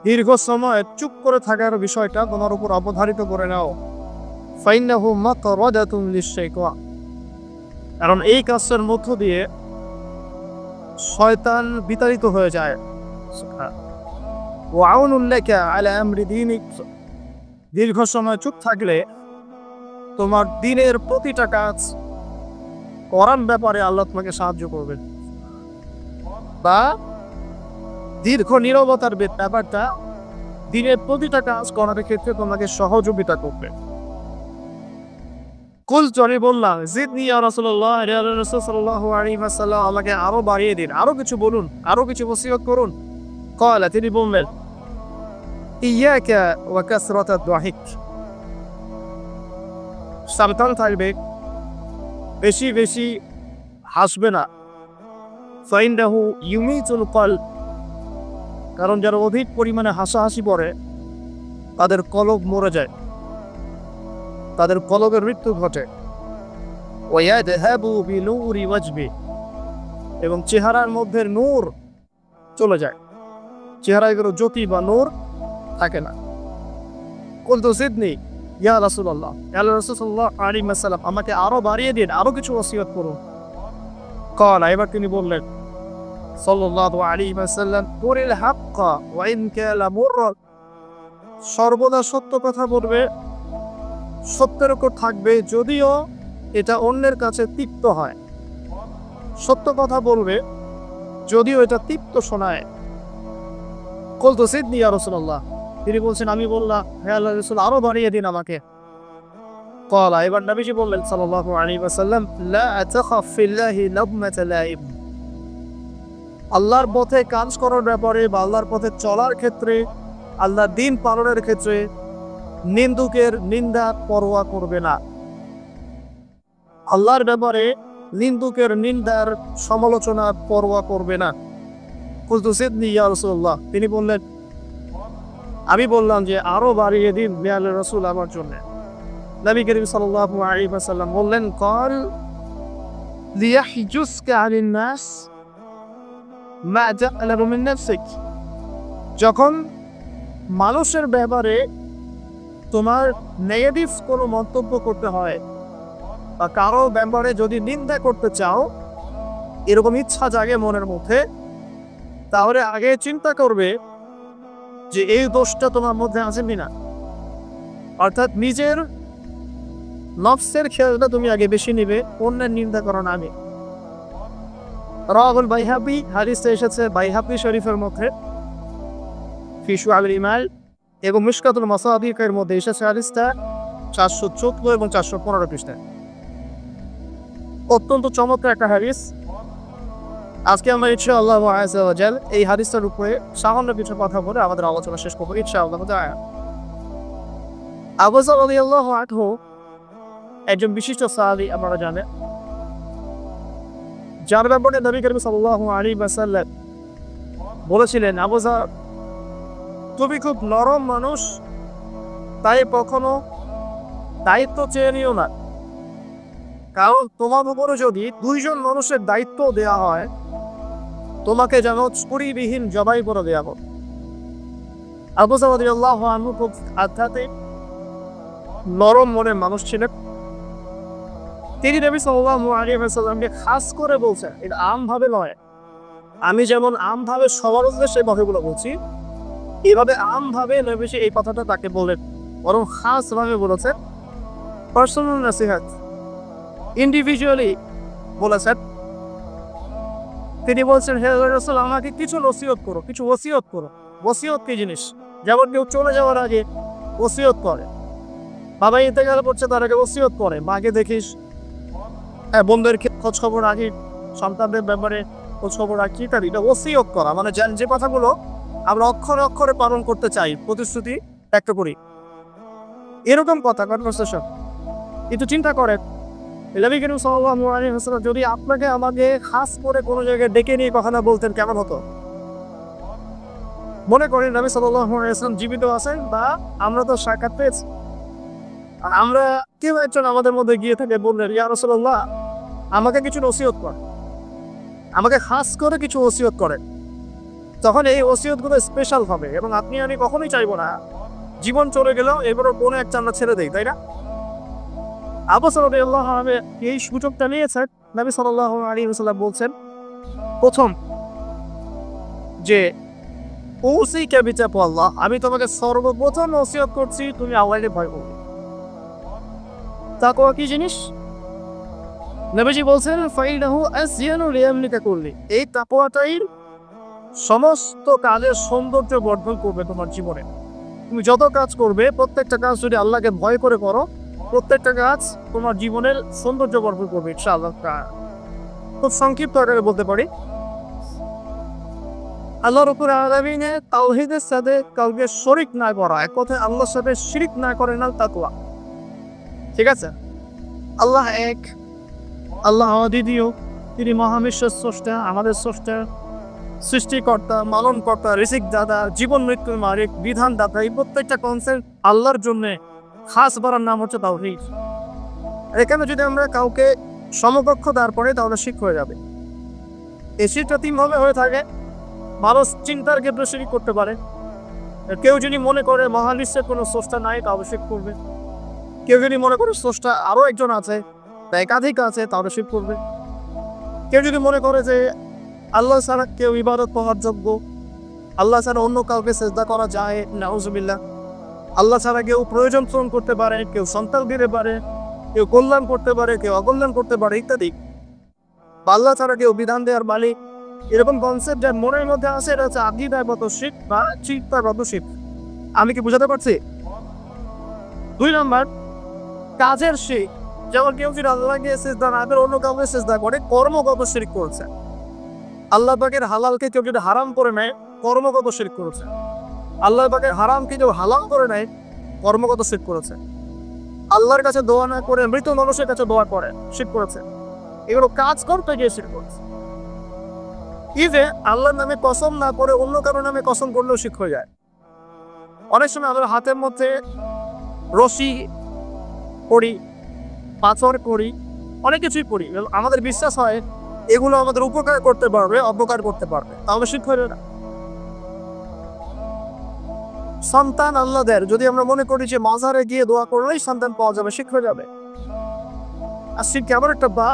দীর্ঘ সময় চুপ করে থাকার বিষয়টা তোমার উপর অবধারিত করে নাও। ফাইন্নাহু মাতরাদাতুন লিশ-শাইতান, কারণ এই কাজের মধ্য দিয়ে শয়তান বিতাড়িত হয়ে যায়। ওয়া আউনুন লাকা আলা আমরি দীনিক, দীর্ঘ সময় চুপ থাকলে তোমার দিনের প্রতিটা কাজ করার ব্যাপারে আল্লাহ তোমাকে সাহায্য করবেন, বা দীর্ঘ নীরবতার ব্যাপারটা দিনের প্রতিটা কাজ করার ক্ষেত্রে তোমাকে সহযোগিতা করবে। কুলতু, আমি বললাম, জিদনি ইয়া রাসূলুল্লাহ, ইয়া রাসূল সাল্লাল্লাহু আলাইহি ওয়াসাল্লাম, আমাকে আরো বাড়িয়ে দিন, আরো কিছু বলুন, আরো কিছু ওসিয়ত করুন। ক্বালা, তিনি বললেন, ইয়াকা ওয়া কাসরাতাদ দাহিক, সাবধান থাকবে, বেশি বেশি হাসবে না। ফাইন্নাহু ইউমিতুল কলব, কারণ যারা অধিক পরিমাণে হাসাহাসি করে তাদের কলব মরে যায়, তাদের কলবের মৃত্যু ঘটে। ওয়ায়াযহাবু বিনূরি ওয়াজহি, এবং চেহারার মধ্যে নূর চলে যায়, চেহারায় কোনো জ্যোতি বা নূর থাকে না। কুলতু জিদনি ইয়া রাসূলুল্লাহ, ইয়া রাসূল সাল্লাল্লাহু আলাইহি ওয়াসাল্লাম, আমাকে আরো বাড়িয়ে দিন, আরো কিছু ওসিয়ত করুন। ক্বালা, এবার তিনি বললেন সাল্লাল্লাহু আলাইহি ওয়াসাল্লাম, কুলিল হাক্কা ওয়া ইন কানা মুররা, সর্বদা সত্য কথা বলবে, সত্যের উপর থাকবে যদিও এটা অন্যের কাছে তিক্ত হয়। সত্য কথা বলবে যদিও এটা তিক্ত শোনায়। কুলতু জিদনি ইয়া রাসূলুল্লাহ, তিনি বলছেন, আমি বললাম, হে আল্লাহর রাসূল, আরো বাড়িয়ে দিন আমাকে। ক্বালা, এবার নবীজি বললেন সাল্লাল্লাহু আলাইহি ওয়াসাল্লাম, লা তাখাফ ফিল্লাহি লাবমাতা লাইব, আল্লাহর পথে কাজ করার ব্যাপারে বা আল্লাহর পথে চলার ক্ষেত্রে, আল্লাহর দ্বীন পালনের ক্ষেত্রে নিন্দুকের নিন্দা পরোয়া করবে না। আল্লাহর ব্যাপারে নিন্দুকের নিন্দার সমালোচনা পরোয়া করবে না। কুলতু জিদনি ইয়া রাসূলুল্লাহ, তিনি বললেন, আমি বললাম যে আরো বাড়িয়ে দিন হে আল্লাহর রাসূল আমার জন্য। নবী করিম সাল্লাল্লাহু আলাইহি ওয়াসাল্লাম বললেন, ক্বাল লিয়াহজুসকা আনিন নাস মা জাআলাহু মিন নাফসিক, যখন মানুষের ব্যাপারে তোমার নেগেটিভ কোনো মন্তব্য করতে হয় বা কারো ব্যাপারে যদি নিন্দা করতে চাও, এরকম ইচ্ছা জাগে মনের মধ্যে, তাহলে আগে চিন্তা করবে যে এই দোষটা তোমার মধ্যে আছে কিনা। অর্থাৎ নিজের নফসের খেয়ালটা তুমি আগে বেশি নিবে, অন্যের নিন্দা করো না। আমি রাওয়াহুল বাইহাকি, হাদিসে এসেছে বাইহাকি শরীফের মধ্যে ফি শুআবিল ঈমান, এবং মিশকাতুল মাসাবিকের মধ্যে এসেছে হাদিসটা 414 এবং 415 পৃষ্ঠায়। অত্যন্ত চমৎকার একটা হাদিস। আজকে আমরা ইনশাআল্লাহ আযজা ওয়া জাল এই হাদিসটার উপরে সামান্য কিছু কথা বলে আমাদের আলোচনা শেষ করব ইনশাআল্লাহ তাআলা। আবু যর রাদিয়াল্লাহু আনহু একজন বিশিষ্ট সাহাবী, আপনারা জানেন, যার ব্যাপারে নবী করিম সাল্লাল্লাহু আলাইহি ওয়াসাল্লাম বলেছিলেন, আবু যর, তুমি খুব নরম মানুষ, তাই কখনো দায়িত্ব চেয়ে নিও না, কারণ তোমার উপরে যদি 2 জন মানুষের দায়িত্ব দেওয়া হয়, তোমাকে যেন ছুরিবিহীন জবাই করে দেওয়া হবে। আবু যর রাদিয়াল্লাহু আনহু খুব আধ্যাত্মিক নরম মনের মানুষ ছিলেন। তিনি নবী সাল্লাল্লাহু আলাইহি ওয়াসাল্লামকে খাস করে বলছেন, এটা আমভাবে নয়, আমি যেমন আমভাবে সবার উদ্দেশ্যে কথাগুলো বলছি, এভাবে আমভাবে নবীজি এই কথাটা তাকে বলেন, বরং খাসভাবে বলেছেন, পার্সোনাল নসিহত, ইন্ডিভিজুয়ালি বলেছেন। তিনি বলছেন, হে রাসূল, আমাকে কিছু নসিহত করো, কিছু ওসিয়ত করো। ওসিয়ত কি জিনিস? যেমন কেউ চলে যাওয়ার আগে ওসিয়ত করে, বাবা ইন্তেকাল করছে তার আগে ওসিয়ত করে, মাকে দেখিস, বন্ধুদের খোঁজ খবর রাখি, সন্তানদের ব্যাপারে খোঁজ খবর রাখি, ইত্যাদি। এটা ওসিয়ত করা, মানে যে কথাগুলো আমরা অক্ষরে অক্ষরে পালন করতে চাই, প্রতিশ্রুতি ব্যক্ত করি, এরকম কথা কনভারসেশন। কিন্তু চিন্তা করেন, নবী করিম সাল্লাল্লাহু আলাইহি ওয়াসাল্লাম যদি আপনাকে আমাকে খাস করে কোনো জায়গায় ডেকে নিয়ে কথাটা বলতেন, কেমন হতো? মনে করেন নবী সাল্লাল্লাহু আলাইহি ওয়াসাল্লাম জীবিত আছেন, বা আমরা তো সাক্ষাৎ পেয়েছি, আমরা কেউ একজন আমাদের মধ্যে গিয়ে থাকে, বললেন, ইয়া রাসূলুল্লাহ, আমাকে কিছু নসিহত কর, আমাকে খাস করে কিছু ওসিয়ত করেন। তখন এই ওসিয়তগুলো স্পেশাল হবে এবং আপনি আমি কখনোই চাইবো না জীবন চলে গেলেও এবারও কোনো একটা আমরা ছেড়ে দেই, তাই না? আবু সাঈদ রাদিয়াল্লাহু আনহু এই সুযোগটা নিয়েছেন। নবী সাল্লাল্লাহু আলাইহি ওয়াসাল্লাম বলছেন প্রথম যে ওসিকা বিতাকওয়াল্লাহ, আমি তোমাকে সর্বপ্রথম ওসিয়ত করছি তুমি আল্লাহকে ভয় করবে। তাকওয়া কি জিনিস? নবীজি বলছেন ফাইনাহু আসয়ানু লিয়ামলিকা কুল্লি, এই তাকওয়াটাই সমস্ত কাজের সৌন্দর্য বর্ধন করবে তোমার জীবনে। তুমি যত কাজ করবে প্রত্যেকটা কাজ যদি আল্লাহকে ভয় করে করো, প্রত্যেকটা কাজ তোমার জীবনের সৌন্দর্য বর্ধন করবে ইনশাআল্লাহ। খুব সংক্ষিপ্ত আকারে বলতে পারি, আল্লাহর উপর আলামিনে তাওহীদের সাথে কাউকে শরীক না করা, এক কথায় আল্লাহর সাথে শিরক না করে না তাকওয়া। ঠিক আছে? আল্লাহ এক, আল্লাহ অদ্বিতীয়, তিনি মহাবিশ্বের স্রষ্টা, আমাদের স্রষ্টা, সৃষ্টিকর্তা, মালনকর্তা, রিজিক দাতা, জীবন মৃত্যুর মালিক, বিধান দাতা। এই প্রত্যেকটা কনসেপ্ট আল্লাহর জন্য খাস বলার নাম হচ্ছে তাওহীদ। এখানে যদি আমরা কাউকে সমকক্ষ দাঁড় করে তাহলে শিরক হয়ে যাবে। এই শিরকটা তিনভাবে হয়ে থাকে। মানুষ চিন্তার ক্ষেত্রে শিরক করতে পারে। কেউ যদি মনে করে মহাবিশ্বের কোনো স্রষ্টা নাই তাহলে শিরক করবে। কেউ যদি মনে করে স্রষ্টা আরও একজন আছে বা একাধিক আছে তাহলে শিরক করবে। কেউ যদি মনে করে যে আল্লাহ ছাড়া কেউ ইবাদত পাওয়ার যোগ্য, আল্লাহ ছাড়া অন্য কাউকে সেজদা করা যায়, নাউজুবিল্লাহ, আল্লাহ ছাড়া কেউ প্রয়োজন পূরণ করতে পারে, কেউ সন্তান দিতে পারে, কেউ কল্যাণ করতে পারে, কেউ অকল্যাণ করতে পারে ইত্যাদি, বা আল্লাহ ছাড়া কেউ বিধান দেওয়ার মালিক, এরকম কনসেপ্ট যার মনের মধ্যে আছে এটা হচ্ছে আকীদাগত শিরক বা চিন্তাগত শিরক। আমি কি বুঝাতে পারছি? 2 নম্বর কাজের শিরক, যেমন কেউ যদি আল্লাহকে সিজদা না করে অন্য কাউকে সিজদা করে, কর্মগত শিরক করেছে। আল্লাহ পাকের হালালকে কেউ যদি হারাম করে নেয়, কর্মগত শিরক করেছে। আল্লাহ পাকের হারামকে কেউ হালাল করে নেয়, কর্মগত শিরক করেছে। আল্লাহর কাছে দোয়া না করে মৃত মানুষের কাছে দোয়া করে শিরক করেছে। এগুলো কাজ করতে গিয়ে শিরক করেছে। এই যে আল্লাহর নামে কসম না করে অন্য কারোর নামে কসম করলেও শিরক হয়ে যায়। অনেক সময় আমাদের হাতের মধ্যে রশি করি, পাথর করি, অনেক কিছুই করি, আমাদের বিশ্বাস হয় এগুলো আমাদের উপকার করতে পারবে, অপকার করতে পারবে, তাহলে শিরক হয়ে না। সন্তান আল্লাহ দেয়, যদি আমরা মনে করি যে মাজারে গিয়ে দোয়া করলেই সন্তান পাওয়া যাবে, শিরক হয়ে যাবে। আর শিরক কেমন একটা বা,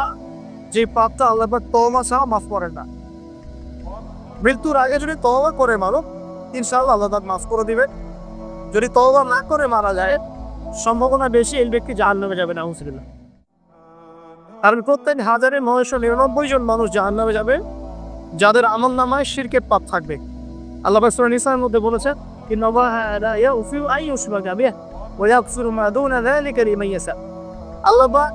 যে পাপটা আল্লাহ পাক তওবা ছাড়া মাফ করেন না। মৃত্যুর আগে যদি তওবা করে মানুষ, ইনশাআল্লাহ আল্লাহ তাআলা মাফ করে দিবে। যদি তওবা না করে মারা যায়, সম্ভাবনা বেশি এই ব্যক্তি জাহান্নামে যাবে, নাউজুবিল্লাহ। কারণ প্রত্যেক 1999 জন মানুষ জাহান্নামে যাবে যাদের আমলনামায় শিরকের পাপ থাকবে। আল্লাহ পাক সূরা নিসার মধ্যে বলেছেন ইন্নাল্লাহা লা ইয়াগফিরু আন ইউশরাকা বিহি ওয়া ইয়াগফিরু মা দুনা যালিকা লিমান ইয়াশা। আল্লাহ পাক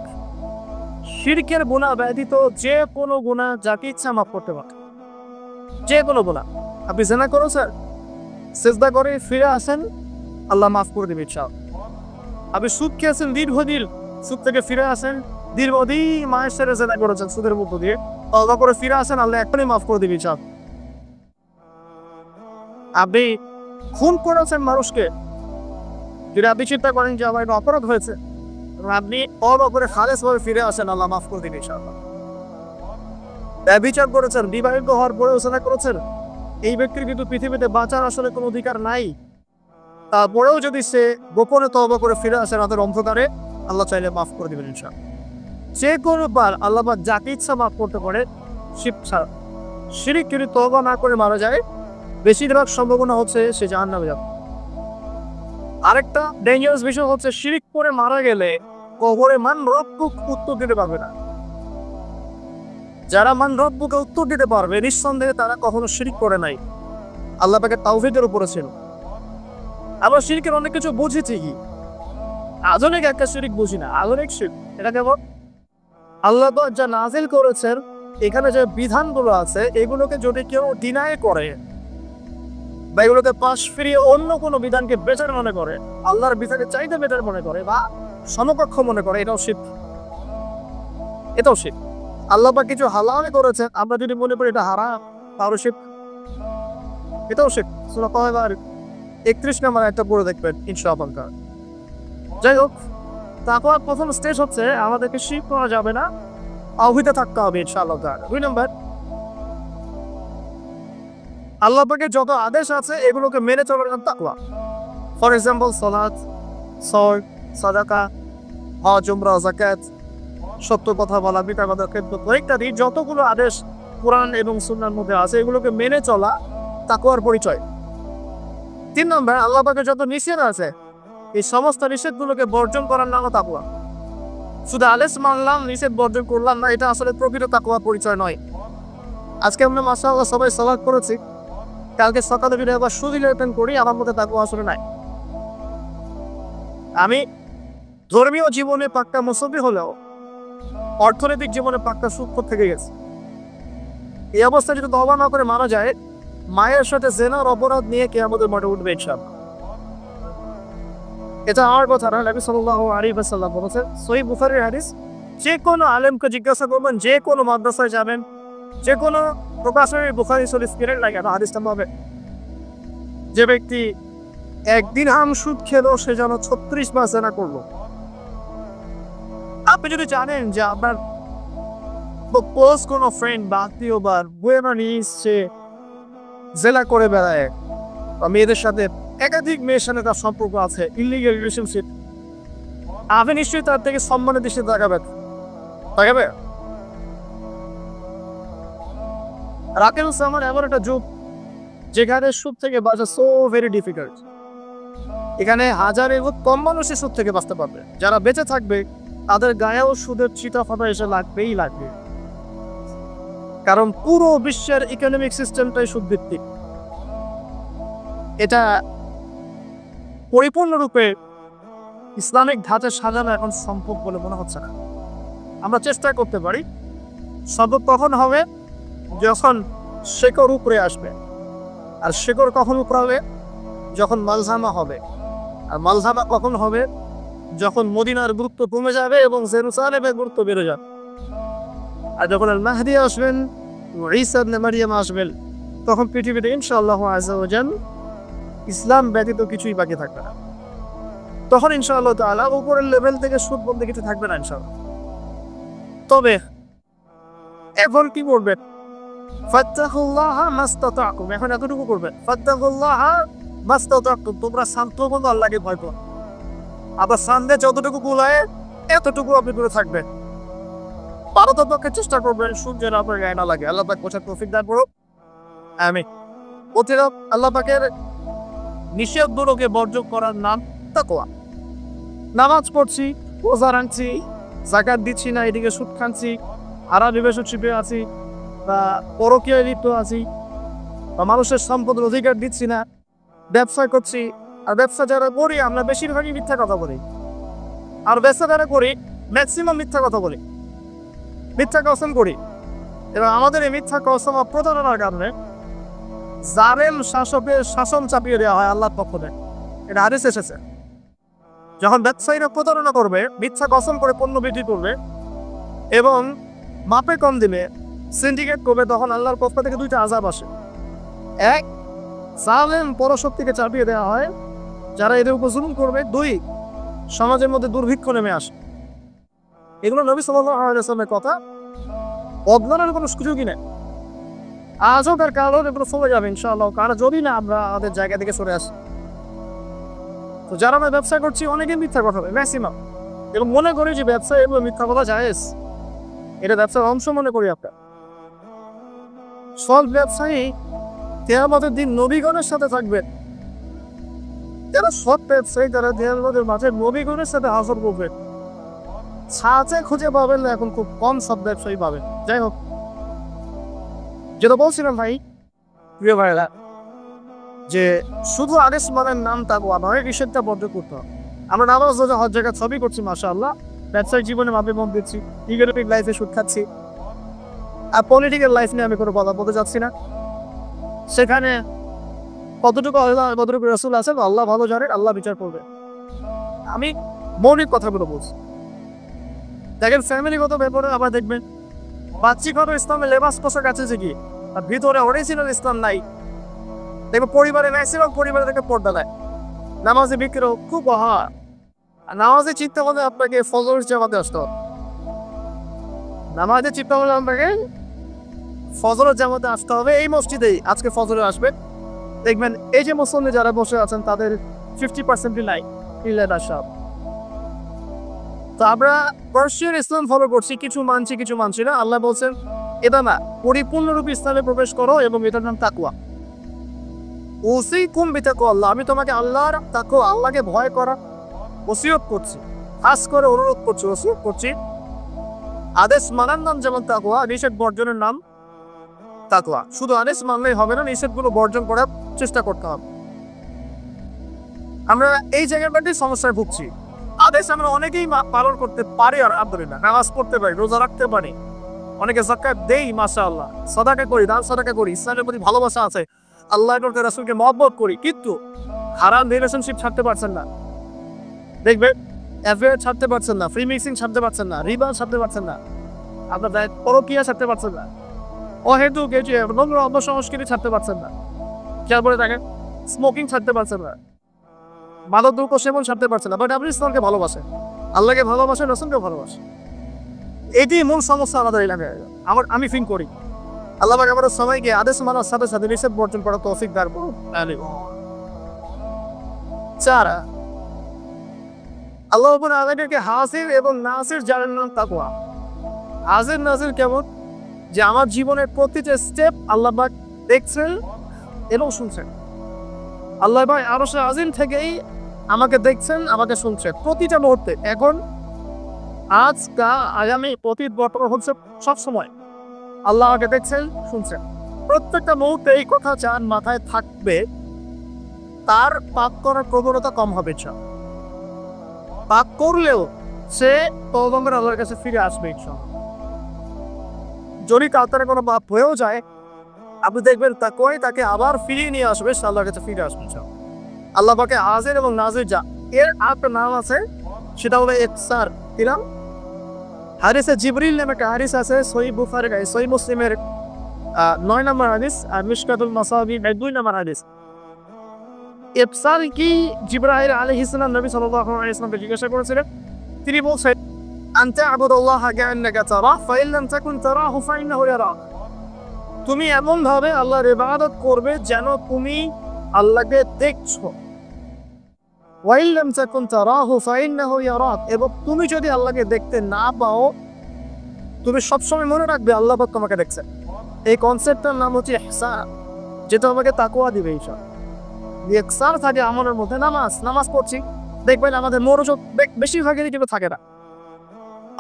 শিরকের গুনাহ ব্যতীত যে কোনো গুনাহ যাকে ইচ্ছা মাফ করতে পারে, যে কোনো গুনাহ। আপনি জিনা করেছেন, সিজদা করে ফিরে আসেন, আল্লাহ মাফ করে দিবে ইনশাআল্লাহ। আপনি সুদ খেয়েছেন দীর্ঘদিন, সুদ থেকে ফিরে আসেন, দীর্ঘদিন মায়ের সাথে জিনা করেছেন সুদের মধ্য দিয়ে, তওবা করে ফিরে আসেন, আল্লাহ এখনই মাফ করে দিবে ইনশাআল্লাহ। আপনি খুন করেছেন মানুষকে, যদি আপনি চিন্তা করেন যে আমার একটা অপরাধ হয়েছে, আপনি তওবা করে খালেসভাবে ফিরে আসেন, আল্লাহ মাফ করে দিবে ইনশাআল্লাহ। ব্যভিচার করেছেন, বিবাহিত হওয়ার পরেও জিনা করেছেন, এই ব্যক্তির কিন্তু পৃথিবীতে বাঁচার আসলে কোনো অধিকার নাই। তারপরেও যদি সে গোপনে তওবা করে ফিরে আসে রাতের অন্ধকারে, আল্লাহ চাইলে মাফ করে দিবেন ইনশাআল্লাহ। যে কোনো বার আল্লাহ পাক যাকে ইচ্ছা মাফ করতে পারে শিরক ছাড়া। শিরক যদি তওবা না করে মারা যায়, বেশিরভাগ সম্ভাবনা হচ্ছে সে জাহান্নামে যাবে। আরেকটা ডেঞ্জারাস বিষয় হচ্ছে শিরক করে মারা গেলে কবরে মান রব্বুক উত্তর দিতে পারবে না। যারা মান রব্বুকে উত্তর দিতে পারবে, নিঃসন্দেহে তারা কখনো শিরক করে নাই, আল্লাহ পাকের তাওহীদের উপরে ছিল। আমরা শিরকের অনেক কিছু বুঝি ঠিকই, আধুনিক একটা শিরক বুঝি না। আধুনিক শিরক এটা কেমন? আল্লাহ পাক যা নাজিল করেছেন, এখানে যে বিধানগুলো আছে, এগুলোকে যদি কেউ ডিনাই করে বা এগুলোকে পাশ ফিরিয়ে অন্য কোনো বিধানকে বেটার মনে করে, আল্লাহর বিধানকে চাইতে বেটার মনে করে বা সমকক্ষ মনে করে, এটাও শিরক। এটাও শিরক। আল্লাহ পাক কিছু হালাল করেছেন, আমরা যদি মনে করি এটা হারাম, তাহলে শিরক, এটাও শিরক। সূরা তাওবার 31 নম্বর একটা পড়ে দেখবেন ইনশাআল্লাহ। যাই হোক, তাকওয়ার প্রথম স্টেজ হচ্ছে আমাদেরকে শিরক করা যাবে না, তাওহীদে থাকতে হবে ইনশাআল্লাহ। 2 নম্বর, আল্লাহ পাকের যত আদেশ আছে এগুলোকে মেনে চলার নাম তাকওয়া। ফর এক্সাম্পল সালাত, সওম, সাদাকা, হজ, উমরা, যাকাত, সত্য কথা বলা, মিথ্যা কথা খেদমত করা ইত্যাদি যতগুলো আদেশ কোরআন এবং সুন্নাহর মধ্যে আছে এগুলোকে মেনে চলা তাকওয়ার পরিচয়। 3 নম্বর, আল্লাহ পাকের যত নিষেধ আছে এই সমস্ত নিষেধগুলোকে বর্জন করার নামও তাকওয়া। শুধু আদেশ মানলাম, নিষেধ বর্জন করলাম না, এটা আসলে প্রকৃত তাকওয়ার পরিচয় নয়। আজকে আমরা মাশাআল্লাহ সবাই সালাত করেছি, কালকে সকালে ফিরে আবার সুদি লেনদেন করি, আমার মধ্যে তাকওয়া আসলে নাই। আমি ধর্মীয় জীবনে পাক্কা মুসল্লি হলেও অর্থনৈতিক জীবনে পাক্কা সুদখোর থেকে গেছে। এই অবস্থায় যদি তওবা না করে মারা যায়, মায়ের সাথে জেনার অপরাধ নিয়ে কিয়ামতের মাঠে উঠবে ইনশাআল্লাহ। এটা আমার কথা না, নবী সাল্লাল্লাহু আলাইহি ওয়াসাল্লাম বলেছেন, সহিহ বুখারীর হাদিস। যে কোনো আলেমকে জিজ্ঞাসা করবেন, যে কোনো মাদ্রাসায় যাবেন, যে কোনো প্রকাশনের বুখারী শরীফ কিনেন না কেন, হাদিসটা পাবে যে ব্যক্তি একদিন সুদ খেলো সে যেন 36 মাস জেনা করলো। আপনি যদি জানেন যে আপনার ক্লোজ কোনো ফ্রেন্ড বা আত্মীয় বা বইয়ের নিজ সে জেলা করে বেড়ায় বা মেয়েদের সাথে একাধিক মেয়ের সাথে তার সম্পর্ক আছে, ইলিগাল রিলেশনশিপ, আপনি নিশ্চয়ই তার থেকে সম্মানের দৃষ্টিতে তাকাবে। রাকেল সামান এমন একটা যুগ যেখানে সুদ থেকে বাঁচা সো ভেরি ডিফিকাল্ট। এখানে হাজারের কম মানুষই সুদ থেকে বাঁচতে পারবে। যারা বেঁচে থাকবে তাদের গায়েও সুদের চিতা ফাটা এসে লাগবেই লাগবে, কারণ পুরো বিশ্বের ইকোনমিক সিস্টেমটাই সুদ ভিত্তিক। এটা পরিপূর্ণরূপে ইসলামিক ধাঁচে সাজানো এখন সম্ভব বলে মনে হচ্ছে না। আমরা চেষ্টা করতে পারি, সম্ভব কখন হবে যখন শেকড় উপরে আসবে। আর শেকড় কখন উপরে হবে? যখন মালজামা হবে। আর মালজামা কখন হবে? যখন মদিনার গুরুত্ব কমে যাবে এবং জেরুসালেমের গুরুত্ব বেড়ে যাবে। আর যখন আল মাহদি আসবেন, ঈসা ইবনে মারইয়াম আসবেন, তখন পৃথিবীতে ইনশাআল্লাহু আযজা ওয়া জাল ইসলাম ব্যতীত কিছুই বাকি থাকবে না। তখন ইনশাআল্লাহ তাআলা উপরের লেভেল থেকে সুদ বলতে কিছু থাকবে না ইনশাআল্লাহ। তবে এখন কি করবেন? ফাত্তাকুল্লাহা মাসতাতাকুম, এখন এতটুকু করবেন, ফাত্তাকুল্লাহা মাসতাতাকুম, তোমরা শান্ত মতো আল্লাহকে ভয় করো। আবার সান্দে যতটুকু কুলায় এতটুকু আপনি করে থাকবেন। পারতপক্ষে চেষ্টা করবেন সুদ যেন আপনার গায়ে না লাগে। আল্লাহ পাক বোঝার তৌফিক দান করুক, আমিন। অতিরিক্ত আল্লাহ পাকের নিষেধগুলোকে বর্জন করার নাম তাকওয়া। নামাজ পড়ছি, রোজা রাখছি, যাকাত দিচ্ছি না, এদিকে সুদ খাচ্ছি, হারাম রিলেশনশিপে আছি, বা পরকীয়ায় লিপ্ত আছি, বা মানুষের সম্পদের অধিকার দিচ্ছি না, ব্যবসা করছি। আর ব্যবসা যারা করি আমরা বেশিরভাগই মিথ্যা কথা বলি, আর ব্যবসা যারা করি ম্যাক্সিমাম মিথ্যা কথা বলি, মিথ্যা কসম করি। এবং আমাদের এই মিথ্যা কসম প্রতারণার কারণে জালেম শাসকের শাসন চাপিয়ে দেওয়া হয় আল্লাহর পক্ষ থেকে। এটা হাদিস এসেছে, যখন ব্যবসায়ীরা প্রতারণা করবে, মিথ্যা কসম করে পণ্য বিক্রি করবে এবং মাপে কম দিবে, সিন্ডিকেট করবে, তখন আল্লাহর পক্ষ থেকে 2টা আযাব আসে। এক, জালেম পরশক্তিকে চাপিয়ে দেওয়া হয় যারা এদের উপর জুলুম করবে। 2, সমাজের মধ্যে দুর্ভিক্ষ নেমে আসে। এগুলো নবী সাল্লাল্লাহু আলাইহি ওয়াসাল্লামের কথা, অজ্ঞানের কোনো সুযোগই নেই। আজও তার কারণ এগুলো চলে যাবে ইনশাআল্লাহ, কারণ যদি না আমরা আমাদের জায়গা থেকে সরে আসি। তো যারা আমরা ব্যবসা করছি অনেকে মিথ্যা কথা বলে ম্যাক্সিমাম, এবং মনে করি যে ব্যবসা এগুলো মিথ্যা কথা জায়েজ, এটা ব্যবসার অংশ মনে করি। আপনার সব ব্যবসায়ী কিয়ামতের দিন নবীগণের সাথে থাকবেন। যারা সৎ ব্যবসায়ী তারা কিয়ামতের মাঠে নবীগণের সাথে হাসর করবেন। ছাঁচে খুঁজে পাবেন না, এখন খুব কম সৎ ব্যবসায়ী পাবেন। যাই হোক, যেটা বলছিলাম ভাই, প্রিয় ভাইরা, যে শুধু আদেশ মানের নাম তাকওয়া নয়, নিষেধটা বর্জন করতে হবে। আমরা নামাজ রোজা হজ জাকাত সবই করছি মাশাআল্লাহ, ব্যবসায়িক জীবনে মাপে মন দিচ্ছি, ইকোনমিক লাইফে সুদ খাচ্ছি, আর পলিটিক্যাল লাইফ নিয়ে আমি কোনো কথা বলতে যাচ্ছি না। সেখানে কতটুকু আল্লাহ কতটুকু রাসূল আছেন আল্লাহ ভালো জানেন, আল্লাহ বিচার করবে। আমি মৌলিক কথাগুলো বলছি। দেখেন ফ্যামিলিগত ব্যাপারে আবার দেখবেন বাহ্যিকভাবে ইসলামের লেবাস পোশাক আছে যে কি, আর ভিতরে অরিজিনাল ইসলাম নাই। দেখবেন পরিবারে ম্যাক্সিমাম পরিবারে থেকে পর্দা দেয়, নামাজে বিক্রয় খুব আর নামাজে চিন্তা করলে আপনাকে ফজর জামাতে আসতে হবে। নামাজে চিন্তা করলে আপনাকে ফজরের জামাতে আসতে হবে এই মসজিদেই। আজকে ফজরে আসবেন, দেখবেন এই যে মুসল্লি যারা বসে আছেন তাদের 50% নাই ইল্লাল্লাহ সব। তো আমরা পার্সিয়ান ইসলাম ফলো করছি, কিছু মানছি কিছু মানছি না। আল্লাহ বলছেন এটা না, পরিপূর্ণরূপে ইসলামে প্রবেশ করো এবং এটার নাম তাকওয়া। ওসিকুম বিতাকওয়াল্লাহ, আমি তোমাকে আল্লাহর তাকওয়া, আল্লাহকে ভয় করা ওসিয়ত করছি, খাস করে অনুরোধ করছি, ওসিয়ত করছি। আদেশ মানার নাম যেমন তাকওয়া, নিষেধ বর্জনের নাম তাকওয়া। শুধু আদেশ মানলেই হবে না, নিষেধগুলো বর্জন করার চেষ্টা করতে হবে। আমরা এই জায়গাটাতেই সমস্যায় ভুগছি। আদেশ আমরা অনেকেই পালন করতে পারি, আর আলহামদুলিল্লাহ নামাজ পড়তে পারি, রোজা রাখতে পারি, অনেকে যাকাত দেই, মাশাআল্লাহ, সাদাকা করি, দান সাদাকা করি, ইসলামের প্রতি ভালোবাসা আছে, আল্লাহর প্রতি রাসূলকে মহব্বত করি, কিন্তু হারাম রিলেশনশিপ ছাড়তে পারছেন না। দেখবেন অ্যাফেয়ার ছাড়তে পারছেন না, ফ্রি মিক্সিং ছাড়তে পারছেন না, রিবা ছাড়তে পারছেন না, আপনার পরকীয়া ছাড়তে পারছেন না, অহেতুক এই যে নোংরা অপসংস্কৃতি ছাড়তে পারছেন না, খেয়াল করে দেখেন স্মোকিং ছাড়তে পারছেন না, মাদক দ্রব্য সেবন ছাড়তে পারছেন না, বাট আপনি ইসলামকে ভালোবাসেন, আল্লাহকে ভালোবাসেন, রাসূলকে ভালোবাসেন। এটাই মূল সমস্যা আমাদের এলাকায়। আমি ফিল করি আল্লাহ পাক আমাদের সবাইকে আদেশ মানার সাথে সাথে নিষেধ বর্জন করার তৌফিক দান করুন। চার, আল্লাহ আমাদেরকে হাসির এবং নাসির জানেন নাম তাকওয়া। হাজির নাসির কেমন, যে আমার জীবনের প্রতিটা স্টেপ আল্লাহ পাক দেখছেন এবং শুনছেন। আল্লাহ ভাই আরশে আজিম থেকেই আমাকে দেখছেন, আমাকে শুনছেন প্রতিটা মুহূর্তে, এখন আজকা আগামী প্রতীত বর্তমান হচ্ছে সবসময় আল্লাহ আমাকে দেখছেন, শুনছেন। প্রত্যেকটা মুহূর্তে এই কথা যার মাথায় থাকবে তার পাপ করার প্রবণতা কম হবে। পাপ করলেও সে তওবা করে আল্লাহর কাছে ফিরে আসবে ইনশাআল্লাহ। যদি কাউতারে কোনো পাপ হয়েও যায়, আপনি দেখবেন তাকে আবার ফিরিয়ে নিয়ে আসবে, সে আল্লাহর কাছে ফিরে আসবে ইনশাআল্লাহ। আল্লাহ পাকে আজির এবং নাজির যা এর একটা নাম আছে, সেটা হলো ইকসার। কি নাম? হাদিসে জিবরিল নামে একটা হাদিস আছে, সহিহ বুখারী, সহিহ মুসলিমের 9 নম্বর হাদিস, আর মিশকাতুল মাসাবিহ 2 নম্বর হাদিস। ইকসার কি? জিবরাইল আলাইহিস সালাম নবী সাল্লাল্লাহু আলাইহি ওয়াসাল্লামকে জিজ্ঞাসা করেছিলেন। তিনি বলছেন আনতা আবুদুল্লাহ কাআন্নাকা তারাহু ফা ইন লাম তাকুন তারাহু ফা ইন্নাহু ইয়ারাক। তুমি এমন ভাবে আল্লাহর ইবাদত করবে যেন তুমি আল্লাহকে দেখছো। ওয়া ইন লাম তাকুন তারাহু ফা ইন্নাহু ইয়ারাক, এবং তুমি যদি আল্লাহকে দেখতে না পাও, তুমি সবসময় মনে রাখবে আল্লাহ পাক তোমাকে দেখছেন। এই কনসেপ্টটার নাম হচ্ছে ইহসান, যেটা আমাকে তাকওয়া দিবে ইনশাআল্লাহ। ইহসান থাকে আমাদের মধ্যে। নামাজ পড়ছি, দেখবেন আমাদের মনোযোগ বেশিরভাগই কিন্তু থাকে না।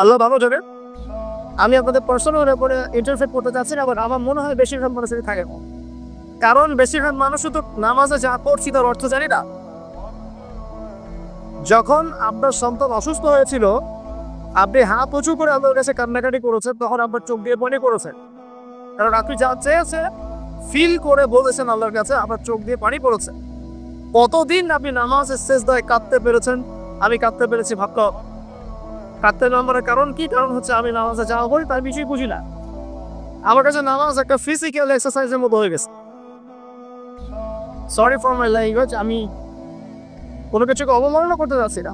আল্লাহ ভালো জানে, আমি আপনাদের পার্সোনাল উপরে ইন্টারফেট করতে চাচ্ছি না, আবার আমার মনে হয় বেশিরভাগ মানুষেরই থাকে না। কারণ বেশিরভাগ মানুষ তো নামাজে যা পড়ছি তার অর্থ জানি না। যখন আপনার সন্তান অসুস্থ হয়েছিল, আপনি হাত উঁচু করে আল্লাহর কাছে কান্নাকাটি করেছেন, তখন আপনার চোখ দিয়ে পানি পড়েছে, কারণ আপনি যা চেয়েছে ফিল করে বলেছেন আল্লাহর কাছে, আপনার চোখ দিয়ে পানি পড়েছে। কতদিন আপনি নামাজের সিজদায় কাঁদতে পেরেছেন? আমি কাঁদতে পেরেছি, ভাবতো কাঁদতে নামার কারণ কি? কারণ হচ্ছে আমি নামাজে যাওয়া করি, তার বিষয় বুঝি না। আমার কাছে নামাজ একটা ফিজিক্যাল এক্সারসাইজের মতো হয়ে গেছে। সরি ফর মাই ল্যাঙ্গুয়েজ, আমি কোনো কিছুকে অবমাননা করতে যাচ্ছি না,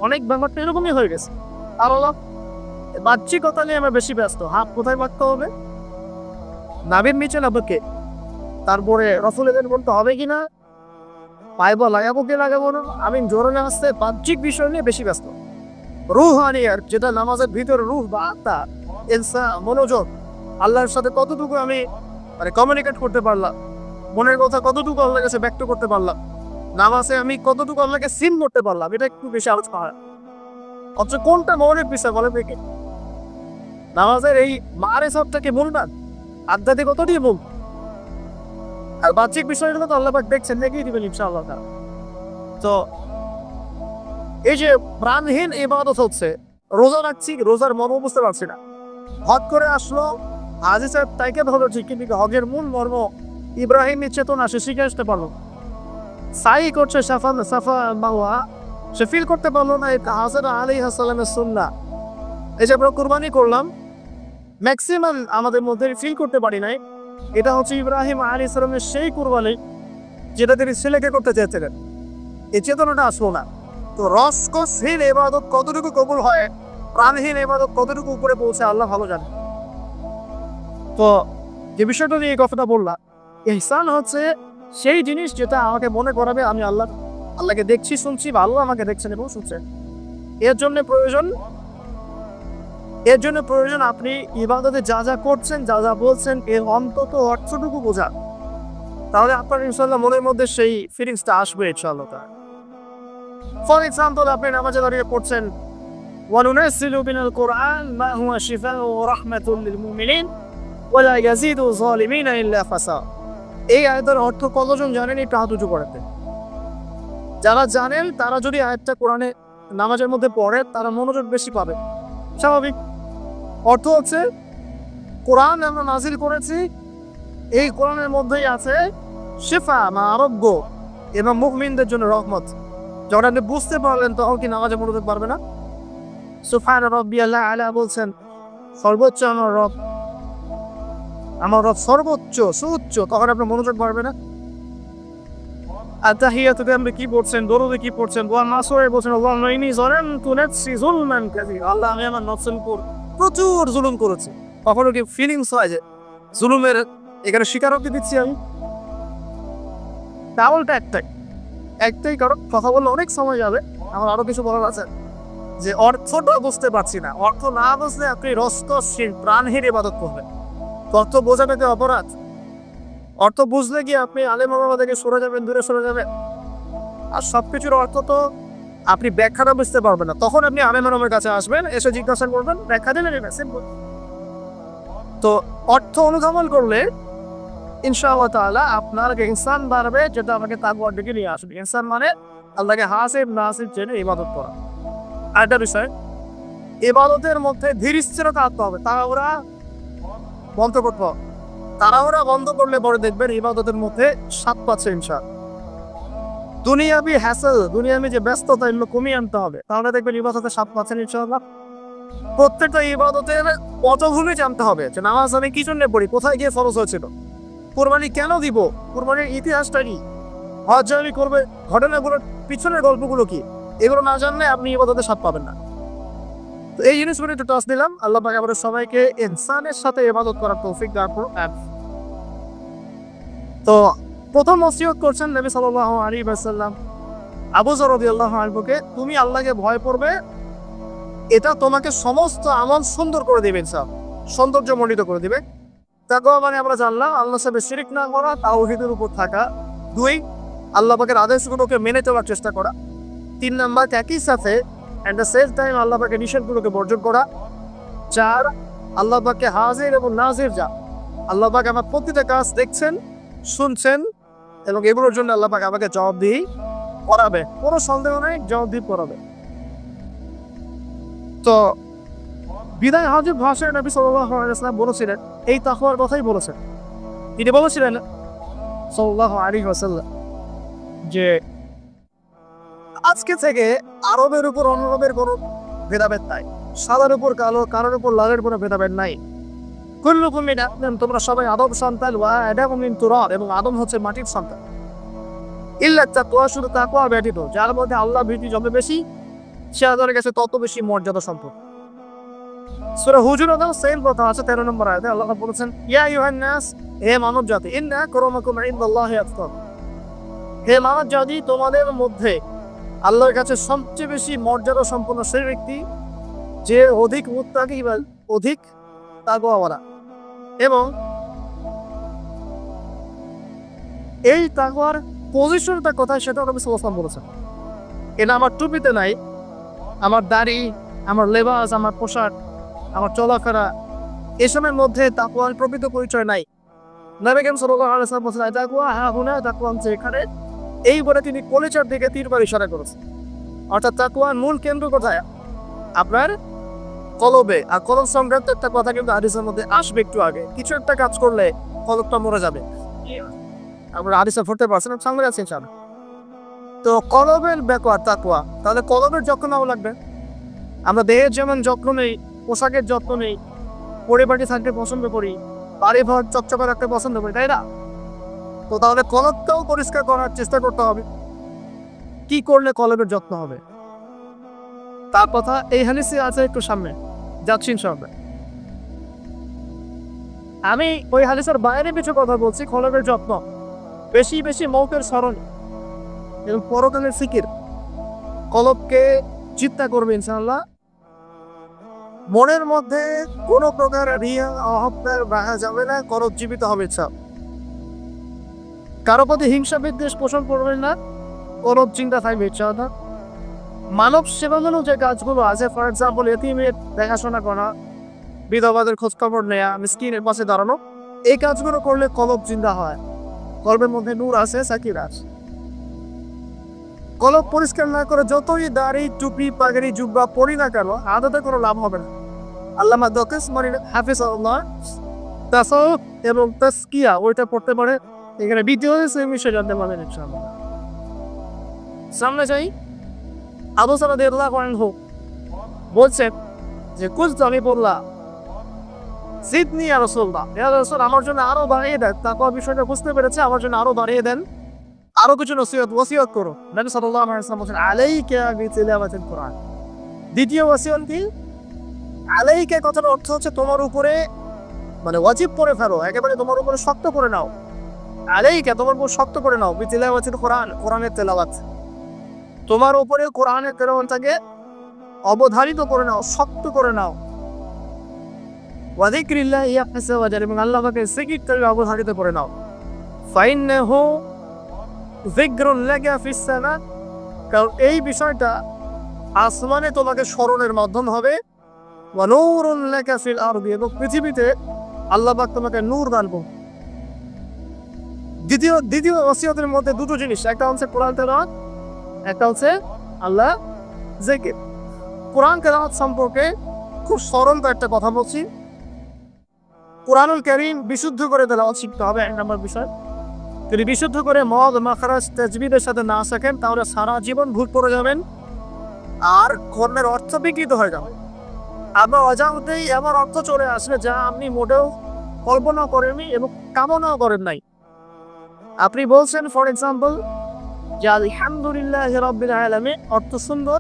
অনেক ব্যাপারটা এরকমই হয়ে গেছে। আর বাহ্যিকতা নিয়ে আমরা বেশি ব্যস্ত। হাত কোথায় বাঁধতে হবে, নাভির নিচে না বুকে, তারপরে রসুলের বলতে হবে কিনা, পাইব লাগাবো কি লাগাবো না, আমি জোরে না আসতে বাহ্যিক বিষয় নিয়ে বেশি ব্যস্ত। রুহানিয়ার, যেটা নামাজের ভিতরে রুহ বা আত্মা, ইনসা মনোযোগ, আল্লাহর সাথে কতটুকু আমি কমিউনিকেট করতে পারলাম, মনের কথা কতটুকু আল্লাহর কাছে ব্যক্ত করতে পারলাম, নামাজে আমি কতটুকু আল্লাহকে সিন করতে পারলাম, এটা একটু বেশি আলোচনা হয়। অথচ কোনটা মনের বিষয় বলে দেখে, নামাজের এই মারিফাতটাকে মূল না, আধ্যাত্মিকতাটাই মূল। আর বাহ্যিক বিষয়গুলো তো আল্লাহ পাক দেখছেন, দেখিয়ে দিবেন ইনশাআল্লাহ। তো এই যে প্রাণহীন ইবাদত হচ্ছে, রোজা রাখছি, রোজার মর্ম বুঝতে পারছি না, হজ করে আসলো হাজী সাহেব, তাইকে ধরো ঠিক, কিন্তু হজের মূল মর্ম ইব্রাহিমের চেতনা সে শিখে আসতে পারলো। সাই করছে সাফা মাওয়া, সে ফিল করতে পারলো না হাজরা আলাইহিস সালামের সুন্নাহ। এই যে আমরা কুরবানি করলাম, ম্যাক্সিমাম আমাদের মধ্যে ফিল করতে পারি নাই এটা হচ্ছে ইব্রাহিম আলাইহিস সালামের সেই কুরবানি যেটা তিনি ছেলেকে করতে চেয়েছিলেন। এই চেতনাটা আসলো না। তো রসকসহীন ইবাদত কতটুকু কবুল হয়, প্রাণহীন ইবাদত কতটুকু উপরে পৌঁছে, আল্লাহ ভালো জানে। তো যে বিষয়টা নিয়ে এই কথাটা বললাম, ইহসান হচ্ছে সেই জিনিস যেটা আমাকে মনে করাবে আমি আল্লাহকে দেখছি, শুনছি, বা আল্লাহ আমাকে দেখছেন এবং শুনছেন। এর জন্য প্রয়োজন আপনি ইবাদতে যা যা করছেন, যা যা বলছেন, এর অন্তত অর্থটুকু বোঝা। তাহলে আপনার ইনশাআল্লাহ মনের মধ্যে সেই ফিলিংসটা আসবে ইনশাআল্লাহ। ফর এক্সাম্পল, আপনি নামাজে দাঁড়িয়ে পড়ছেন ওয়ানুনাজ্জিলু মিনাল কুরআন মা হুয়া শিফাউ ওয়া রাহমাতুল লিল মুমিনিন ওয়া লা ইয়াজিদু যালিমিনা ইল্লা ফাসাদ। এই আয়াতের অর্থ কতজন জানেন? একটু হাত উঁচু করতে। যারা জানেন তারা যদি আয়াতটা কোরআনে নামাজের মধ্যে পড়ে, তারা মনোযোগ বেশি পাবে, স্বাভাবিক। অর্থ হচ্ছে কোরআন আমরা নাজিল করেছি, এই কোরআনের মধ্যেই আছে শিফা বা আরোগ্য এবং মুমিনদের জন্য রহমত। যখন আপনি বুঝতে পারলেন তখন কি নামাজে মনোযোগ পারবে না? সুবহান রাব্বিয়াল আলা বলছেন, সর্বোচ্চ আমার রব সর্বোচ্চ, সুউচ্চ, তখন আপনার মনোযোগ পারবে না? আত্তাহিয়াতুতে আপনি কি পড়ছেন, দরুদে কি পড়ছেন, দোয়া মাসুরে বলছেন আল্লাহুম্মা ইন্নী যালামতু নাফসি যুলমান কাসীরা, আল্লাহ আমি আমার নফসের উপর প্রচুর জুলুম করেছি। কখনো কি ফিলিংস হয় যে জুলুমের এখানে স্বীকারোক্তি দিচ্ছি আমি? তাহলটা একটাই কারণ, কথা বললে অনেক সময় যাবে, আমার আরো কিছু বলার আছে। যে অর্থটা বুঝতে পারছি না, অর্থ না বুঝলে আপনি রস্তশীল প্রাণহীন ইবাদত করবেন। অর্থ বোঝাটা কি অপরাধ? অর্থ বুঝলে কি আপনি আলেম ওলামা থেকে সরে যাবেন, দূরে সরে যাবেন? আর সবকিছুর অর্থ তো আপনি ব্যাখ্যাটা বুঝতে পারবেন না, তখন আপনি আলেম ওলামার কাছে আসবেন, এসে জিজ্ঞাসা করবেন, ব্যাখ্যা দিলে নেবেন, সিম্পল। তো অর্থ অনুধাবন করলে ইনশাআল্লাহ তাআলা আপনার ইনসান বাড়বে, যেটা আমাকে তাকওয়ার দিকে নিয়ে আসবে। ইনসান মানে আল্লাহকে হাসিব নাসিব জেনে ইবাদত করা। আরেকটা বিষয়, ইবাদতের মধ্যে ধীর স্থিরতা আনতে হবে, তাড়াহুড়া বন্ধ করতে হবে। তাড়াহুড়া বন্ধ করলে পরে দেখবেন ইবাদতের মধ্যে স্বাদ পাচ্ছে ইনশাআল্লাহ। দুনিয়াবি হ্যাসেল, দুনিয়াবি যে ব্যস্ততা, এগুলো কমিয়ে আনতে হবে, তাহলে দেখবেন ইবাদতে স্বাদ পাচ্ছেন ইনশাআল্লাহ। প্রত্যেকটা ইবাদতের পটভূমি জানতে হবে, যে নামাজ আমি কি জন্য পড়ি, কোথায় গিয়ে ফরজ হয়েছিল, কুরবানি কেন দিব, কুরবানির ইতিহাসটা কি, হজ আমি করবে ঘটনাগুলোর পিছনের গল্পগুলো কি, এগুলো না জানলে আপনি ইবাদতে স্বাদ পাবেন না। তো এই জিনিসগুলো একটু টাচ দিলাম। আল্লাহ পাক আমাদের সবাইকে ইনসানের সাথে ইবাদত করার তৌফিক দান করুন। তো প্রথম নসিহত করছেন নবী সাল্লাল্লাহু আলাইহি ওয়াসাল্লাম আবু যর রাদিয়াল্লাহু আনহুকে, তুমি আল্লাহকে ভয় করবে, এটা তোমাকে সমস্ত আমল সুন্দর করে দিবে, সৌন্দর্যমণ্ডিত করে দিবে। তাকওয়া মানে আমরা জানলাম আল্লাহর সাথে শিরক না করা, তাওহীদের উপর থাকা। 2, আল্লাহ পাকের আদেশগুলোকে মেনে চলার চেষ্টা করা। 3 নাম্বার, একই সাথে এট দ্য সেম টাইম আল্লাহ পাকের নিষেধগুলোকে বর্জন করা। 4, আল্লাহ পাককে হাজির এবং নাজির যা, আল্লাহ পাক আমার প্রতিটা কাজ দেখছেন, শুনছেন, এবং এগুলোর জন্য আল্লাহ পাক আমাকে জবাবদিহি করাবে, কোনো সন্দেহ নেই, জবাবদিহি করাবে। তো বিদায় হজের ভাষায় নবী সাল্লাল্লাহু আলাইহি ওয়াসাল্লাম বলেছিলেন, এই তাকওয়ার কথাই বলেছেন। তিনি বলেছিলেন সাল্লাল্লাহু আলাইহি ওয়াসাল্লাম যে আজকে থেকে আরবের উপর অনরবের কোনো ভেদাভেদ নাই, সাদার উপর কালো, কালোর উপর লালের কোনো ভেদাভেদ নাই। কুল্লুকুম মিন আদম, তোমরা সবাই আদম সন্তান, ওয়া আদামু মিন তুরাব, এবং আদম হচ্ছে মাটির সন্তান। ইল্লা তাকওয়া, শুধু তাকওয়া ব্যতীত, যার মধ্যে আল্লাহ ভীতি যত বেশি, সে আল্লাহর কাছে তত বেশি মর্যাদা সম্পন্ন। সূরা হুজুরাতেও সেম কথা আছে, 13 নম্বর আয়াতে আল্লাহ বলেছেন, ইয়া আইয়ুহান নাস, হে মানব জাতি, ইন্না আকরামাকুম ইনদাল্লাহি আতকাকুম, হে মানব জাতি, তোমাদের মধ্যে আল্লাহর কাছে সবচেয়ে বেশি মর্যাদা সম্পন্ন সেই ব্যক্তি যে অধিক মুত্তাকি বা অধিক তাকওয়াওয়ালা। এবং এই তাকওয়ার পজিশনটা কোথায় সেটা নবী সাল্লাল্লাহু আলাইহি ওয়াসাল্লাম বলেছেন। এটা আমার টুপিতে নাই, আমার দাড়ি, আমার লেবাস, আমার পোশাক, আমার চলাফেরা, এসবের মধ্যে তাকওয়ার প্রকৃত পরিচয় নাই। নবী করিম সাল্লাল্লাহু আলাইহি ওয়াসাল্লাম বলেছেন, তাকওয়া হাহুনা, তাকওয়া হচ্ছে এখানে। এই বলে তিনি কলিজার দিকে 3 বার ইশারা করেছেন। অর্থাৎ তাকওয়ার মূল কেন্দ্র কোথায়? আপনার কলবে। আর কলব সংক্রান্ত একটা কথা কিন্তু হাদিসের মধ্যে আসবে একটু আগে, কিছু একটা কাজ করলে কলবটা মরে যাবে। আপনারা হাদিসে পড়তে পারছেন, সামনে আছে ইনশাআল্লাহ। তো কলবের ব্যাপার তাকওয়া, তাহলে কলবের যত্ন নেওয়া লাগবে। আমরা দেহের যেমন যত্ন নেই, পোশাকের যত্ন নেই, পরিপাটি থাকতে পছন্দ করি, বাড়ি ঘর চকচকে রাখতে পছন্দ করি, তাই না? তো তাহলে কলবটাও পরিষ্কার করার চেষ্টা করতে হবে। কি করলে কলবের যত্ন হবে তার কথা এই হাদিসে আছে, একটু সামনে যাচ্ছি ইনশাআল্লাহ। আমি ওই হাদিসের বাইরে কিছু কথা বলছি। কলবের যত্ন, বেশি বেশি মৌতের স্মরণ এবং পরকালের ফিকির কলবকে চিন্তা করবে ইনশাআল্লাহ। মনের মধ্যে কোনো প্রকার রিয়া অহংকার রাখা যাবে না, কলব জীবিত হবে ইচ্ছা। কারো প্রতি হিংসা বিদ্বেষ পোষণ করবেন না, কলব চিন্তা থাকবে ইচ্ছা। মানব সেবামূলক যে কাজগুলো আছে, ফর এক্সাম্পল এতিমের দেখাশোনা করা, বিধবাদের খোঁজখবর নেয়া, মিসকিনের পাশে দাঁড়ানো, এই কাজগুলো করলে কলব চিন্তা হয়, কলবের মধ্যে নূর আছে, সাকির আছে। কলব পরিষ্কার না করে যতই দাড়ি টুপি পাগড়ি জুব্বা পরি না কেন, আদতে কোনো লাভ হবে না। আল্লামা দকিস মারিন হাফিজাহুল্লাহ তাসাউফ এবং তাসকিয়া ওইটা পড়তে পারে, এখানে ডিটেইলস এই বিষয়ে জানতে পারবেন ইনশাআল্লাহ। সামনে যাই। আবু সাঈদ রাদিয়াল্লাহু আনহু বলছেন যে কুলতু, আমি বললাম জিদনি ইয়া রাসূলুল্লাহ, ইয়া রাসূল আমার জন্য আরো বাড়িয়ে দেন। তারপর বিষয়টা বুঝতে পেরেছে, আমার জন্য আরো বাড়িয়ে দেন, আরো কিছু ওসিয়ত করো। নবী সাল্লাল্লাহু আলাইহি ওয়াসাল্লাম বলেন আলাইকা বিতিলাওয়াতিল কুরআন। দ্বিতীয় ওসিয়ত কি? আলাইকা কথার অর্থ হচ্ছে তোমার উপরে, মানে ওয়াজিব করে ফেলো, একেবারে তোমার উপরে শক্ত করে নাও। আলাইকা তোমার উপর শক্ত করে নাও, বিতিলাওয়াতিল কুরআন, কোরআনের তেলাওয়াত। তোমার উপরে কোরআনের তেলাওয়াতটাকে অবধারিত করে নাও, শক্ত করে নাও। ওয়া যিকরিল্লাহি আযজা ওয়া জাল্লা, এবং আল্লাহকে জিকির অবধারিত করে নাও। ফাইন্নাহু যিকরুন লাকা ফিস সামা, কারণ এই বিষয়টা আসমানে তোমাকে স্মরণের মাধ্যম হবে। ওয়া নূরুন লাকা ফিল আরদি, এবং পৃথিবীতে আল্লাহ পাক তোমাকে নূর দান করবে। দ্বিতীয় ওসিয়তের মধ্যে দুটো জিনিস, একটা হচ্ছে কোরআন তেলাওয়াত, একটা হচ্ছে আল্লাহ জিকির। কোরআন তেলাওয়াত সম্পর্কে খুব সরল একটা কথা বলছি। কোরআনুল কারীম বিশুদ্ধ করে তেলাওয়াত শিখতে হবে, এক নম্বর বিষয়। যদি বিশুদ্ধ করে মদ মাখরাজ তাজবিদের সাথে না শেখেন, তাহলে সারা জীবন ভুল পড়ে যাবেন আর কর্মের অর্থ বিকৃত হয়ে যাবে। আপনার অজান্তেই এমন অর্থ চলে আসবে যা আপনি মোটেও কল্পনা করেননি এবং কামনাও করেন নাই। আপনি বলছেন ফর এক্সাম্পল যে আলহামদুলিল্লাহি রাব্বিল আলামিন, অর্থ সুন্দর,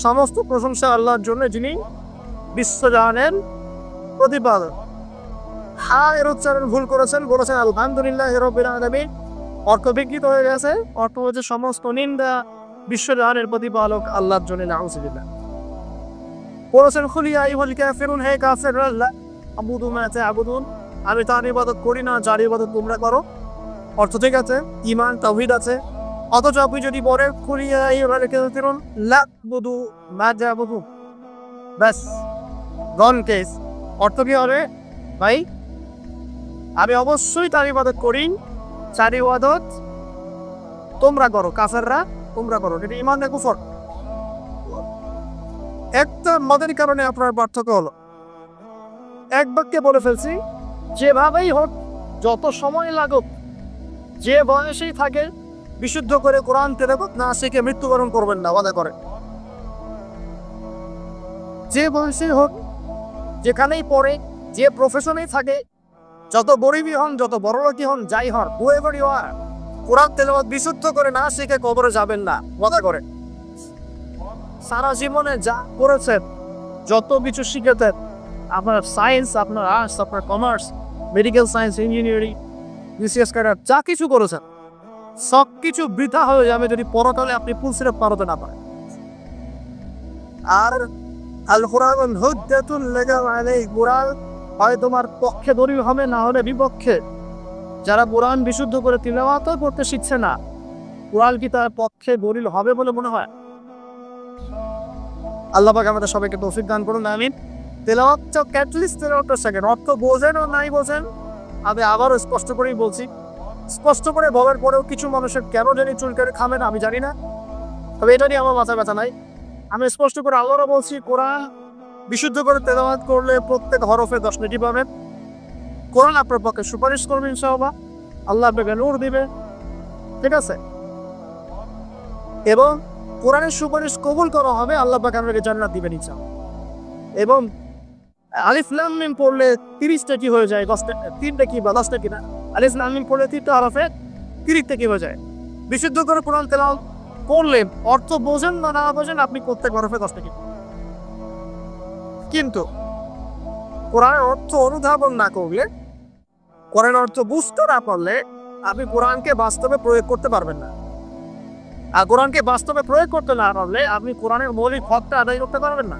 সমস্ত প্রশংসা আল্লাহর জন্য যিনি বিশ্বজাহানের প্রতিপালক। এর উচ্চারণ ভুল করেছেন, বলেছেন আলহামদুলিল্লাহি রাব্বিল আলামিন, অর্থ বিকৃত হয়ে গেছে। অর্থ হচ্ছে সমস্ত নিন্দা বিশ্বজাহানের প্রতিপালক আল্লাহর জন্য, নাউযুবিল্লাহ। বলেছেন কুল ইয়া আইয়ুহাল কাফিরুন, হে কাফেররা, লা আবুদু মা তা'বুদুন, আমি তার ইবাদত করি না যার ইবাদত তোমরা করো। অর্থ ঠিক আছে, ঈমান তাওহীদ আছে। অথচ আপনি যদি বলেন কুল ইয়া আইয়ুহাল কাফিরুন লা আবুদু মা তা'বুদুন, বাস গন কেস। অর্থ কি হবে ভাই? আমি অবশ্যই তার ইবাদত করি, যার ইবাদত তোমরা করো, কাফেররা তোমরা করো। এটা ঈমান না কুফর? একটা মদের কারণে আপনার পার্থক্য হলো। এক বাক্যে বলে ফেলছি, যেভাবেই হোক, যত সময় লাগুক, যে বয়সেই থাকে, বিশুদ্ধ করে কোরআন তেলাওয়াত না শিখে মৃত্যুবরণ করবেন না, ওয়াদা করে। যে বয়সেই হোক, যেখানেই পড়ে, যে প্রফেশনেই থাকে, যত গরিবই হন, যত বড়লোকই হন, যাই হন, whoever you are, কোরআন তেলাওয়াত বিশুদ্ধ করে না শিখে কবরে যাবেন না, ওয়াদা করে। সারা জীবনে যা করেছেন, যত কিছু শিখেছেন, আপনার সায়েন্স, আপনার আর্টস, আপনার commerce, medical science, engineering, BCS cadre, যা কিছু করেছেন, সব কিছু বৃথা হয়ে যাবে যদি পরকালে আপনি পুলসিরাত পারতে না পারেন। আর আল কুরআন হুজ্জাতুন লাকা আলাইক, কুরআন হয় তোমার পক্ষে দলিল হবে, না হলে বিপক্ষে। যারা কোরআন বিশুদ্ধ করে তিলাওয়াত করতে শিখছে না, কোরআন কি তার পক্ষে দলিল হবে বলে মনে হয়? আল্লাহ পাক আমাদের সবাইকে তৌফিক দান করুন, আমিন। তেলাওয়াতটা ক্যাটলিস্ট তেলাওয়াতটা শেখেন, অর্থ বোঝেন ও নাই বোঝেন, আমি আবারও স্পষ্ট করেই বলছি। স্পষ্ট করে বলার পরেও কিছু মানুষের কেন জানি চুলকারে খাবে না, আমি জানি না, তবে এটা নিয়ে আমার মাথা ব্যথা নাই। আমি স্পষ্ট করে আবারও বলছি, কোরআন বিশুদ্ধ করে তেলাওয়াত করলে প্রত্যেক হরফে 10 নেকি পাবেন। কোরআন আপনার পক্ষে সুপারিশ করবে ইনশাআল্লাহ, আল্লাহ আপনাকে নূর দিবে, ঠিক আছে? এবং কোরআনের সুপারিশ কবুল করা হবে, আল্লাহ পাক আপনাকে জান্নাত দিবেন ইনশাআল্লাহ। এবং আলিফ লাম মিম পড়লে 30টা কি হয়ে যায়, 3টা কি বা 10টা কি না, আলিফ লাম মিম পড়লে 3টা হরফে 30টা কি হয়ে যায়। বিশুদ্ধ করে কোরআন তেলাওয়াত করলে, অর্থ বোঝেন বা না বোঝেন, আপনি প্রত্যেক হরফে 10টা কি। কিন্তু কোরআনের অর্থ অনুধাবন না করলে কোরআনের অর্থ বুঝতে না পারলে আপনি কোরআনকে বাস্তবে প্রয়োগ করতে পারবেন না। আর কোরআনকে বাস্তবে প্রয়োগ করতে না পারলে আপনি কোরআনের মৌলিক হকটা আদায় করতে পারবেন না।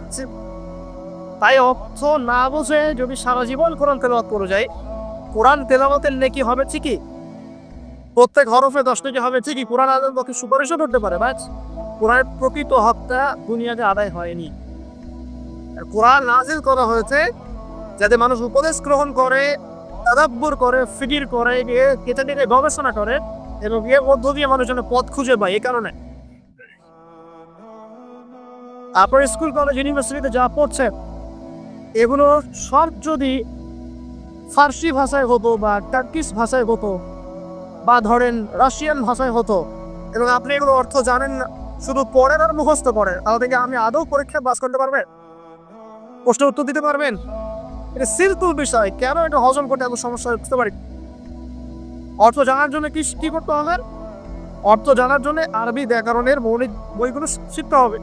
তাই অর্থ না বুঝে যদি সারা জীবন কোরআন তেলাওয়াত করে যায়, কোরআন তেলাওয়াতের নেকি হবে ঠিকই, প্রত্যেক হরফে 10 নেকি হবে ঠিকই, কোরআন আদায়ের পক্ষে সুপারিশও করতে পারে, বাট কোরআনের প্রকৃত হকটা দুনিয়াতে আদায় হয়নি। কোরআন নাজিল করা হয়েছে যাতে মানুষ উপদেশ গ্রহণ করে, তাদাব্বুর করে, ফিকির করে, এটা নিয়ে গবেষণা করে এবং এর মধ্য দিয়ে মানুষ যেন পথ খুঁজে পায়। এই কারণে আপনার স্কুল, কলেজ, ইউনিভার্সিটিতে যা পড়ছে এগুলো সব যদি ফার্সি ভাষায় হতো বা টার্কিশ ভাষায় হতো বা ধরেন রাশিয়ান ভাষায় হতো এবং আপনি এগুলো অর্থ জানেন না, শুধু পড়েন আর মুখস্থ করেন, তাহলে থেকে আমি আদৌ পরীক্ষায় পাস করতে পারবেন? প্রশ্নের উত্তর দিতে পারবেন? এটা সিম্পল বিষয়, কেন এটা হজম করতে এত সমস্যা বুঝতে পারি। অর্থ জানার জন্য কি করতে হবে? অর্থ জানার জন্য আরবি ব্যাকরণের মৌলিক বইগুলো শিখতে হবে।